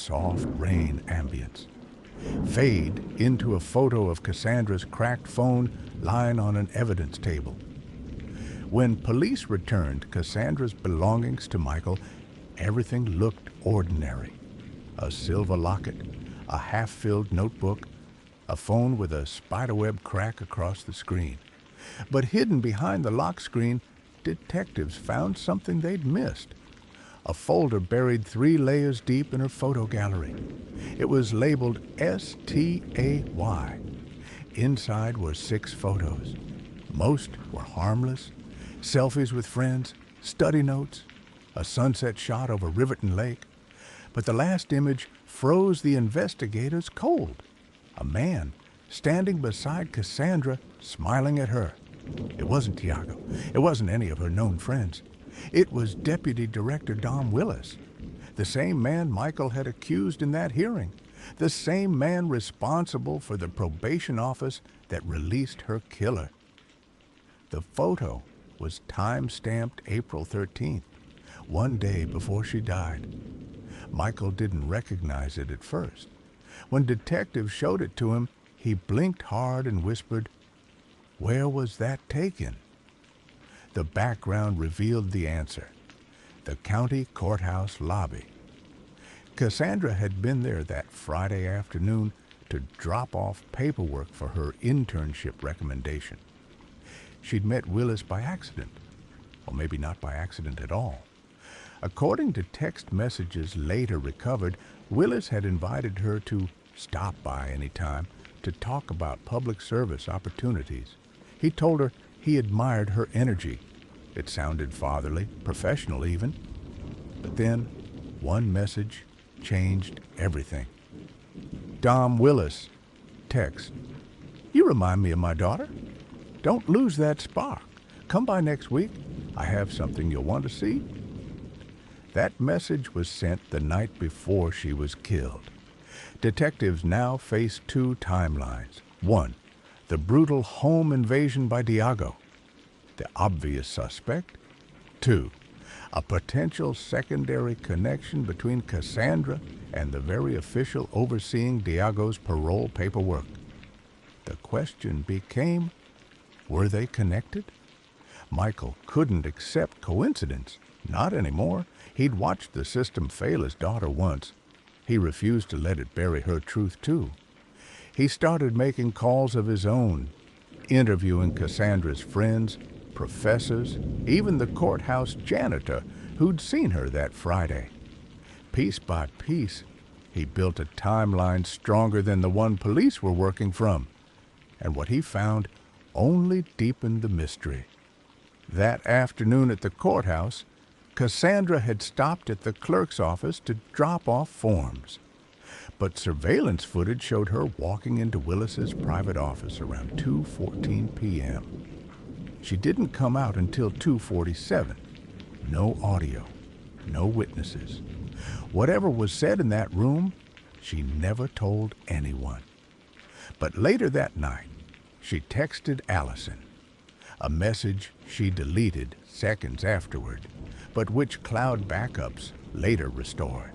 soft rain ambience. Fade into a photo of Cassandra's cracked phone lying on an evidence table. When police returned Cassandra's belongings to Michael, everything looked ordinary. A silver locket, a half-filled notebook, a phone with a spiderweb crack across the screen. But hidden behind the lock screen, detectives found something they'd missed. A folder buried 3 layers deep in her photo gallery. It was labeled S-T-A-Y. Inside were 6 photos. Most were harmless. Selfies with friends, study notes, a sunset shot over Riverton Lake. But the last image froze the investigators cold. A man standing beside Casandra, smiling at her. It wasn't Tiago. It wasn't any of her known friends. It was Deputy Director Dom Willis, the same man Michael had accused in that hearing, the same man responsible for the probation office that released her killer. The photo was time-stamped April 13th, one day before she died. Michael didn't recognize it at first. When detectives showed it to him, he blinked hard and whispered, "Where was that taken?" The background revealed the answer: the county courthouse lobby. Casandra had been there that Friday afternoon to drop off paperwork for her internship recommendation. She'd met Willis by accident, or maybe not by accident at all. According to text messages later recovered, Willis had invited her to stop by any time to talk about public service opportunities. He told her he admired her energy. It sounded fatherly, professional even. But then, one message changed everything. Dom Willis, text, "You remind me of my daughter. Don't lose that spark. Come by next week. I have something you'll want to see." That message was sent the night before she was killed. Detectives now face 2 timelines. 1, the brutal home invasion by Tiago, the obvious suspect. 2, a potential secondary connection between Casandra and the very official overseeing Tiago's parole paperwork. The question became, were they connected? Michael couldn't accept coincidence. Not anymore. He'd watched the system fail his daughter once. He refused to let it bury her truth, too. He started making calls of his own, interviewing Cassandra's friends, professors, even the courthouse janitor who'd seen her that Friday. Piece by piece, he built a timeline stronger than the one police were working from. And what he found only deepened the mystery. That afternoon at the courthouse, Casandra had stopped at the clerk's office to drop off forms. But surveillance footage showed her walking into Willis's private office around 2:14 p.m. She didn't come out until 2:47. No audio, no witnesses. Whatever was said in that room, she never told anyone. But later that night, she texted Allison, a message she deleted seconds afterward, but which cloud backups later restored.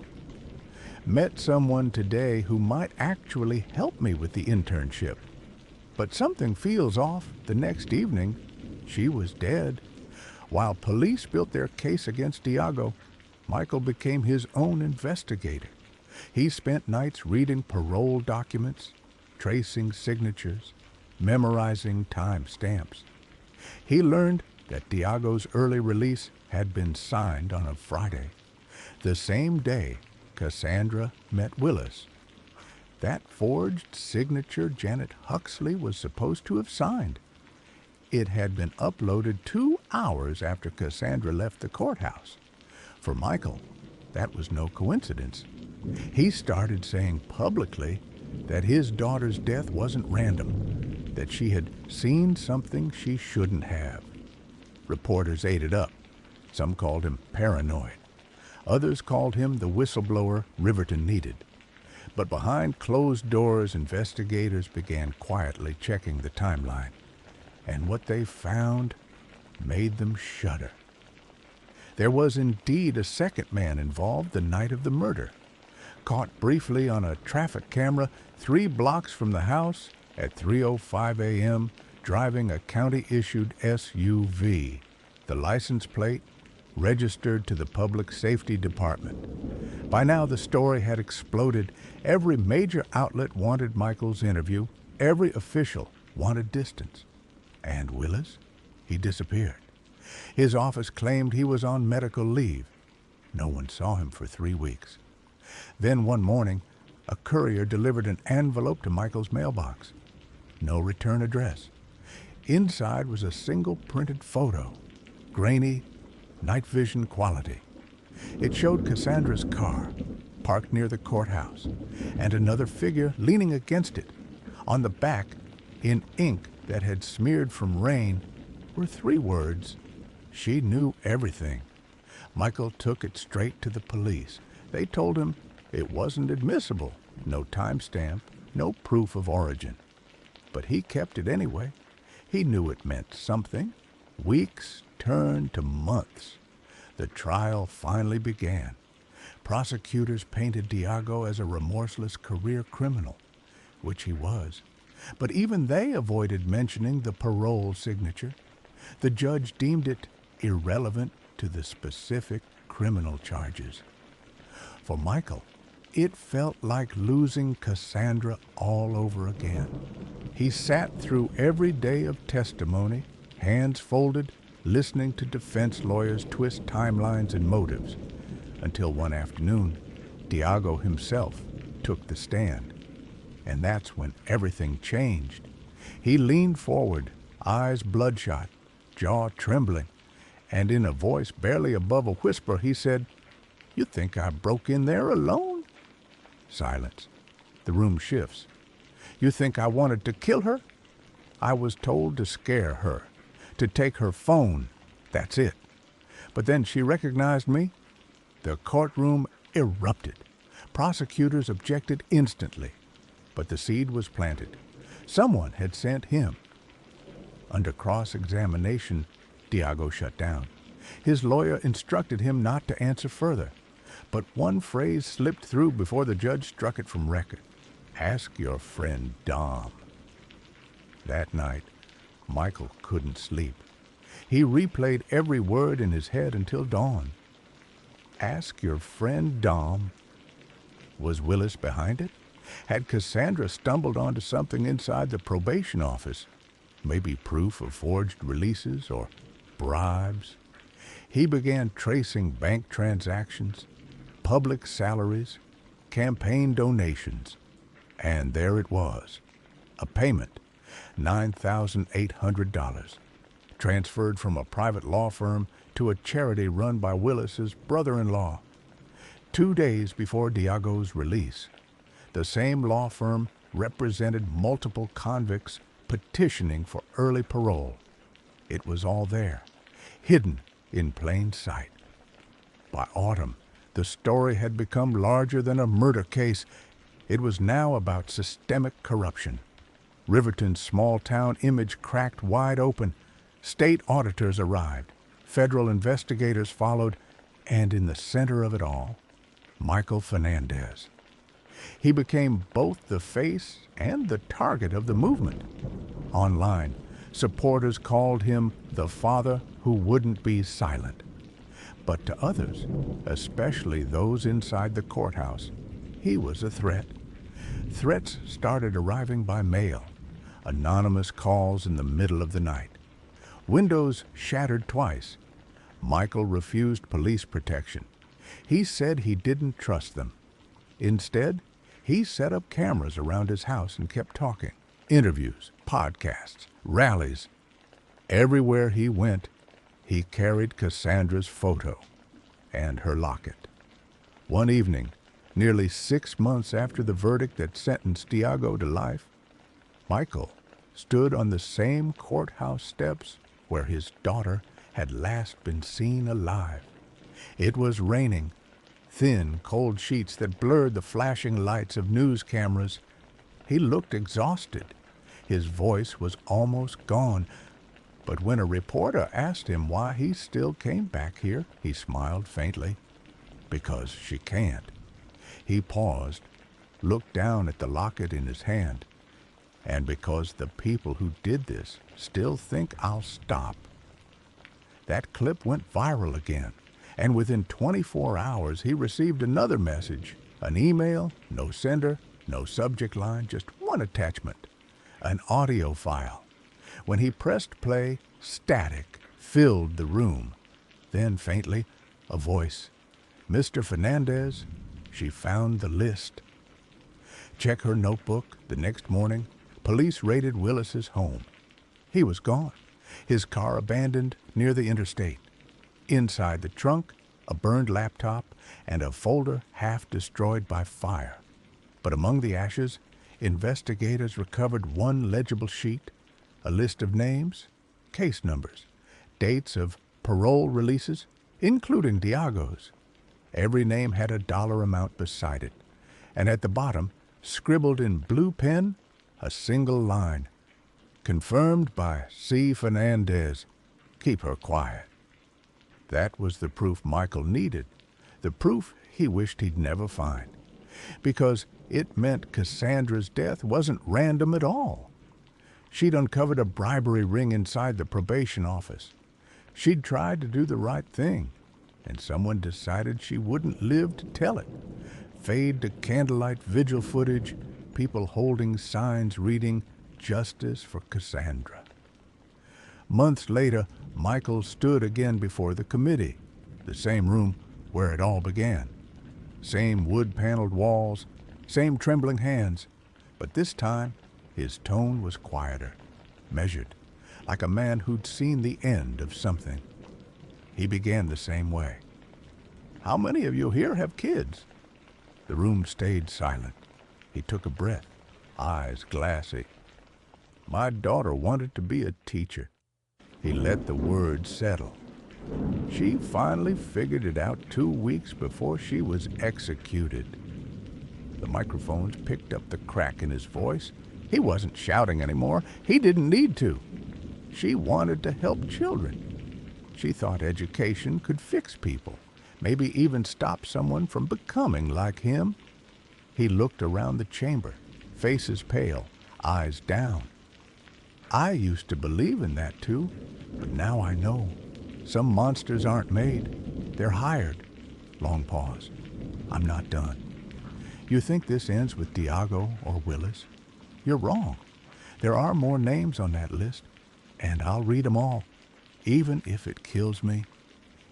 "Met someone today who might actually help me with the internship. But something feels off. The next evening, she was dead." While police built their case against Tiago, Michael became his own investigator. He spent nights reading parole documents, tracing signatures, memorizing time stamps. He learned that Tiago's early release had been signed on a Friday, the same day Casandra met Willis. That forged signature Janet Huxley was supposed to have signed. It had been uploaded 2 hours after Casandra left the courthouse. For Michael, that was no coincidence. He started saying publicly that his daughter's death wasn't random, that she had seen something she shouldn't have. Reporters ate it up. Some called him paranoid. Others called him the whistleblower Riverton needed. But behind closed doors, investigators began quietly checking the timeline. And what they found made them shudder. There was indeed a second man involved the night of the murder. caught briefly on a traffic camera 3 blocks from the house at 3:05 a.m. driving a county-issued SUV. The license plate registered to the Public Safety Department. By now, the story had exploded. Every major outlet wanted Michael's interview. Every official wanted distance. And Willis? He disappeared. His office claimed he was on medical leave. No one saw him for 3 weeks. Then one morning, a courier delivered an envelope to Michael's mailbox. No return address. Inside was a single printed photo, grainy, night vision quality. It showed Cassandra's car, parked near the courthouse, and another figure leaning against it. On the back, in ink that had smeared from rain, were 3 words: "She knew everything." Michael took it straight to the police. They told him it wasn't admissible, no timestamp, no proof of origin. But he kept it anyway. He knew it meant something. Weeks turned to months. The trial finally began. Prosecutors painted Diago as a remorseless career criminal, which he was. But even they avoided mentioning the parole signature. The judge deemed it irrelevant to the specific criminal charges. For Michael, it felt like losing Casandra all over again. He sat through every day of testimony, hands folded, listening to defense lawyers twist timelines and motives, until one afternoon, Diago himself took the stand. And that's when everything changed. He leaned forward, eyes bloodshot, jaw trembling, and in a voice barely above a whisper, he said, "You think I broke in there alone?" Silence. The room shifts. "You think I wanted to kill her?" "I was told to scare her, to take her phone. That's it." But then she recognized me. The courtroom erupted. Prosecutors objected instantly, but the seed was planted. Someone had sent him. Under cross-examination, Diago shut down. His lawyer instructed him not to answer further, but one phrase slipped through before the judge struck it from record. "Ask your friend Dom." That night, Michael couldn't sleep. He replayed every word in his head until dawn. Ask your friend Dom. Was Willis behind it? Had Casandra stumbled onto something inside the probation office? Maybe proof of forged releases or bribes? He began tracing bank transactions, public salaries, campaign donations. And there it was, a payment, $9,800, transferred from a private law firm to a charity run by Willis's brother-in-law. 2 days before Diago's release, the same law firm represented multiple convicts petitioning for early parole. It was all there, hidden in plain sight. By autumn, the story had become larger than a murder case. It was now about systemic corruption. Riverton's small-town image cracked wide open. State auditors arrived. Federal investigators followed. And in the center of it all, Michael Fenandez. He became both the face and the target of the movement. Online, supporters called him the father who wouldn't be silent. But to others, especially those inside the courthouse, he was a threat. Threats started arriving by mail, anonymous calls in the middle of the night. Windows shattered twice. Michael refused police protection. He said he didn't trust them. Instead, he set up cameras around his house and kept talking. Interviews, podcasts, rallies. Everywhere he went, he carried Cassandra's photo and her locket. One evening, nearly 6 months after the verdict that sentenced Diago to life, Michael stood on the same courthouse steps where his daughter had last been seen alive. It was raining, thin, cold sheets that blurred the flashing lights of news cameras. He looked exhausted. His voice was almost gone. But when a reporter asked him why he still came back here, he smiled faintly. Because she can't. He paused, looked down at the locket in his hand, and because the people who did this still think I'll stop. That clip went viral again, and within 24 hours he received another message, an email, no sender, no subject line, just one attachment, an audio file. When he pressed play, static filled the room. Then faintly, a voice, "Mr. Fenandez." She found the list. Check her notebook. The next morning, police raided Willis's home. He was gone, his car abandoned near the interstate. Inside the trunk, a burned laptop and a folder half destroyed by fire. But among the ashes, investigators recovered one legible sheet, a list of names, case numbers, dates of parole releases, including Diago's. Every name had a dollar amount beside it, and at the bottom, scribbled in blue pen, a single line, "Confirmed by C. Fenandez. Keep her quiet." That was the proof Michael needed, the proof he wished he'd never find, because it meant Cassandra's death wasn't random at all. She'd uncovered a bribery ring inside the probation office. She'd tried to do the right thing, and someone decided she wouldn't live to tell it. Fade to candlelight vigil footage, people holding signs reading, "Justice for Casandra." Months later, Michael stood again before the committee, the same room where it all began. Same wood-paneled walls, same trembling hands, but this time his tone was quieter, measured, like a man who'd seen the end of something. He began the same way. "How many of you here have kids?" The room stayed silent. He took a breath, eyes glassy. "My daughter wanted to be a teacher." He let the words settle. "She finally figured it out 2 weeks before she was executed." The microphones picked up the crack in his voice. He wasn't shouting anymore. He didn't need to. She wanted to help children. She thought education could fix people, maybe even stop someone from becoming like him. He looked around the chamber, faces pale, eyes down. "I used to believe in that too, but now I know. Some monsters aren't made, they're hired." Long pause. "I'm not done. You think this ends with Diago or Willis? You're wrong. There are more names on that list, and I'll read them all, even if it kills me."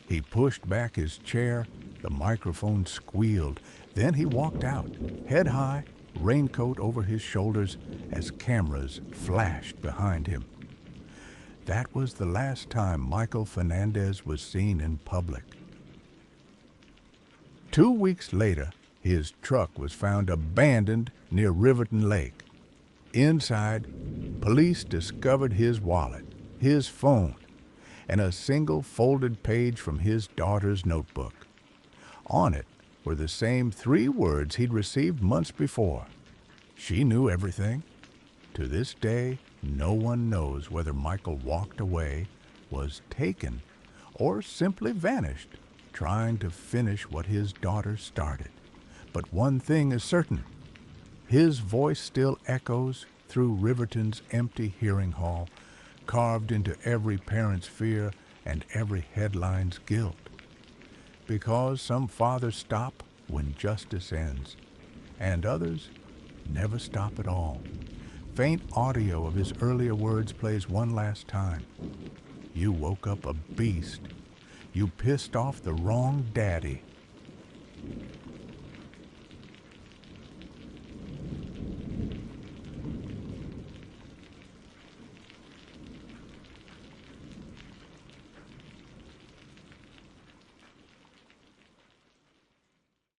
He pushed back his chair. The microphone squealed. Then he walked out, head high, raincoat over his shoulders, as cameras flashed behind him. That was the last time Michael Fenandez was seen in public. 2 weeks later, his truck was found abandoned near Riverton Lake. Inside, police discovered his wallet, his phone, and a single folded page from his daughter's notebook. On it were the same 3 words he'd received months before. She knew everything. To this day, no one knows whether Michael walked away, was taken, or simply vanished, trying to finish what his daughter started. But one thing is certain. His voice still echoes through Riverton's empty hearing hall, carved into every parent's fear and every headline's guilt. Because some fathers stop when justice ends, and others never stop at all. Faint audio of his earlier words plays one last time. "You woke up a beast. You pissed off the wrong daddy."